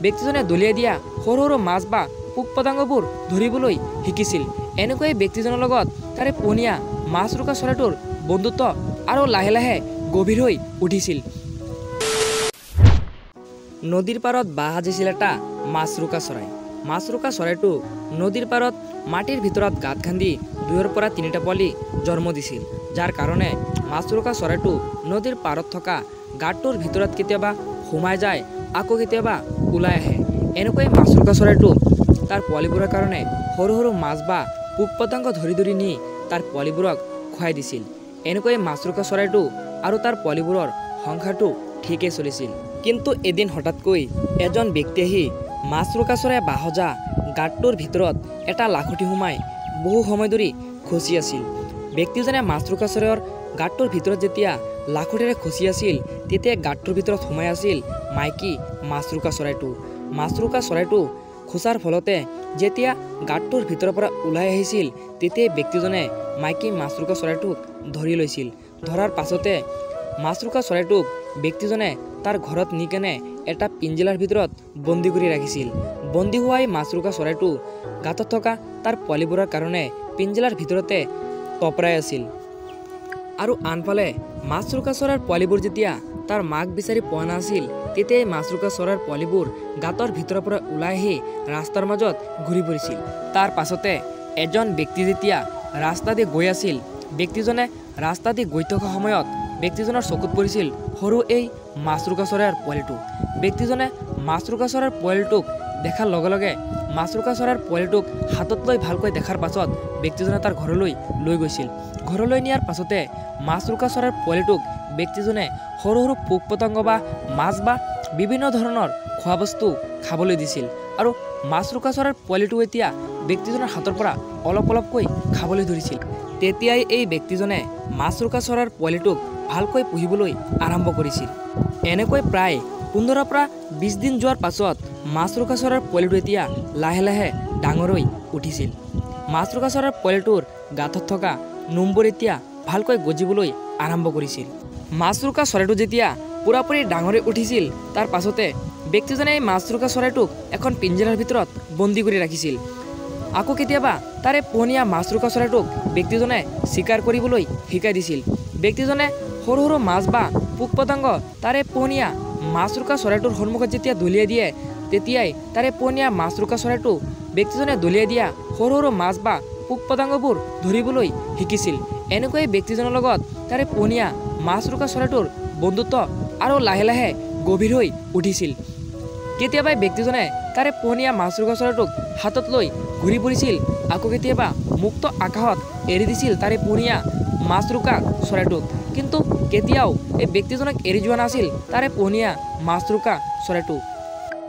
ব্যক্তিজনে দলিয়াই দিয়া সৰু সৰু মাছ বা পোক পতংগবোৰ ধৰিবলৈ শিকিছিল। এনেকৈ ব্যক্তিজনৰ লগত তাৰে পোহনীয়া মাছৰোকা চৰাইটোৰ বন্ধুত্ব আৰু লাহে লাহে গভীৰ হৈ উঠিছিল। নদীৰ পাৰত বাহ সাজিছিল এটা মাছৰোকা চৰাই। মাছৰোকা চৰাইটো নদীৰ পাৰত মাটিৰ ভিতৰত গাঁত খান্দি 2ৰ পৰা 3টা পোৱালি জন্ম দিছিল, যাৰ কাৰণে মাছৰোকা চৰাইটো নদীৰ পাৰত থকা গাঁতটোৰ ভিতৰত কেতিয়াবা সোমাই যায়, আকৌ কেতিয়াবা ওলাই আহে। এনেকৈ মাছৰোকা চৰাইটো তাৰ পোৱালিবোৰৰ কাৰণে সৰু সৰু মাছ বা পোক পতংগ ধৰি ধৰি নি তাৰ পোৱালিবোৰক খুৱাই দিছিল। এনেকৈ মাছৰোকা চৰাইটো আৰু তাৰ পোৱালিবোৰৰ সংসাৰটো ঠিকেই চলিছিল। কিন্তু এদিন হঠাৎকৈ এজন ব্যক্তি আহি মাছৰোকা চৰাই বাহ সজা গাঁতটোৰ ভিতৰত এটা লাখুটি সোমাই বহু সময় ধৰি খচি আছিল। ব্যক্তিজনে মাছৰোকা চৰাইৰ গাঁতটোৰ ভিতৰত যেতিয়া লাখুটিৰে খচি আছিল, তেতিয়া গাঁতটোৰ ভিতৰত সোমাই আছিল মাইকী মাছৰোকা চৰাইটো। মাছৰোকা চৰাইটো খোচাৰ ফলতে যেতিয়া গাঁতটোৰ ভিতৰৰ পৰা ওলাই আহিছিল, তেতিয়াই ব্যক্তিজনে মাইকী মাছৰোকা চৰাইটোক ধৰি লৈছিল। ধৰাৰ পাছতে মাছৰোকা চৰাইটোক ব্যক্তিজনে তাৰ ঘৰত নি কেনে এটা পিঞ্জিৰাৰ ভিতৰত বন্দী কৰি ৰাখিছিল। বন্দী হোৱা এই মাছৰোকা চৰাইটো গাঁতত থকা তাৰ পোৱালিবোৰৰ কাৰণে পিঞ্জিৰাৰ ভিতৰতে তপৰাই আছিল। আৰু আনফালে মাছৰোকা চৰাইৰ পোৱালিবোৰ যেতিয়া তাৰ মাক বিচাৰি পোৱা নাছিল, তেতিয়াই মাছৰোকা চৰাইৰ পোৱালিবোৰ গাঁতৰ ভিতৰৰ পৰা ওলাই আহি ৰাস্তাৰ মাজত ঘূৰি ফুৰিছিল। তাৰ পাছতে এজন ব্যক্তি যেতিয়া ৰাস্তা দি গৈ আছিল, ব্যক্তিজনে ৰাস্তা দি গৈ থকা সময়ত ব্যক্তিজনৰ চকুত পৰিছিল সৰু এই মাছৰোকা চৰাইৰ পোৱালিটো। ব্যক্তিজনে মাছৰোকা চৰাইৰ পোৱালিটোক দেখাৰ লগে লগে মাছৰোকা চৰাইৰ পোৱালিটোক হাতত লৈ ভালকৈ দেখাৰ পাছত ব্যক্তিজনে তাৰ ঘৰলৈ লৈ গৈছিল। ঘৰলৈ নিয়াৰ পাছতে মাছৰোকা চৰাইৰ পোৱালিটোক ব্যক্তিজনে সৰু সৰু পোক পতংগ বা মাছ বা বিভিন্ন ধৰণৰ খোৱা বস্তু খাবলৈ দিছিল। আৰু মাছৰোকা চৰাইৰ পোৱালিটো এতিয়া ব্যক্তিজনৰ হাতৰ পৰা অলপ অলপকৈ খাবলৈ ধৰিছিল। তেতিয়াই এই ব্যক্তিজনে মাছৰোকা চৰাইৰ পোৱালিটোক ভালকৈ পুহিবলৈ আৰম্ভ কৰিছিল। এনেকৈ প্ৰায় 15 পৰা 20 দিন যোৱাৰ পাছত মাছৰোকা চৰাইৰ পোৱালিটো এতিয়া লাহে লাহে ডাঙৰ হৈ উঠিছিল। মাছৰোকা চৰাইৰ পোৱালিটোৰ গাঁতত থকা নোমবোৰ এতিয়া ভালকৈ গজিবলৈ আৰম্ভ কৰিছিল। মাছৰোকা চৰাইটো যেতিয়া পুৰাপুৰি ডাঙৰ হৈ উঠিছিল, তাৰ পাছতে ব্যক্তিজনে এই মাছৰোকা চৰাইটোক এখন পিঞ্জিৰাৰ ভিতৰত বন্দী কৰি ৰাখিছিল। আকৌ কেতিয়াবা তাৰে পোহনীয়া মাছৰোকা চৰাইটোক ব্যক্তিজনে চিকাৰ কৰিবলৈ শিকাই দিছিল। ব্যক্তিজনে সৰু সৰু মাছ বা পোক পতংগ তাৰে পোহনীয়া মাছৰোকা চৰাইটোৰ সন্মুখত যেতিয়া দলিয়াই দিয়ে, তেতিয়াই তাৰে পোহনীয়া মাছৰোকা চৰাইটো ব্যক্তিজনে দলিয়াই দিয়া সৰু সৰু মাছ বা পোক পতংগবোৰ ধৰিবলৈ শিকিছিল। এনেকৈ ব্যক্তিজনৰ লগত তাৰে পোহনীয়া মাছৰোকা চৰাইটোৰ বন্ধুত্ব আৰু লাহে লাহে গভীৰ হৈ উঠিছিল। কেতিয়াবা ব্যক্তিজনে তাৰে পোহনীয়া মাছৰোকা চৰাইটোক হাতত লৈ ঘূৰি ফুৰিছিল, আকৌ কেতিয়াবা মুক্ত আকাশত এৰি দিছিল তাৰে পোহনীয়া মাছৰোকা চৰাইটোক। কিন্তু কেতিয়াও এই ব্যক্তিজনক এৰি যোৱা নাছিল তাৰে পোহনীয়া মাছৰোকা চৰাইটো।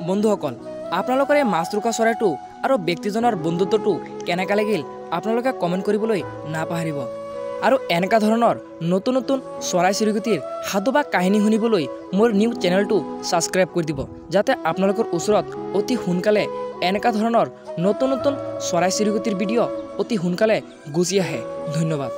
বন্ধুসকল, আপোনালোকৰ এই মাছৰোকা চৰাইটো আৰু ব্যক্তিজনৰ বন্ধুত্বটো কেনেকুৱা লাগিল আপোনালোকে কমেণ্ট কৰিবলৈ নাপাহৰিব। আৰু এনেকুৱা ধৰণৰ নতুন নতুন চৰাই চিৰিকটিৰ সাধু বা কাহিনী শুনিবলৈ মোৰ নিউজ চেনেলটো ছাবস্ক্ৰাইব কৰি দিব, যাতে আপোনালোকৰ ওচৰত অতি সোনকালে এনেকুৱা ধৰণৰ নতুন নতুন চৰাই চিৰিকটিৰ ভিডিঅ' অতি সোনকালে গুচি আহে। ধন্যবাদ।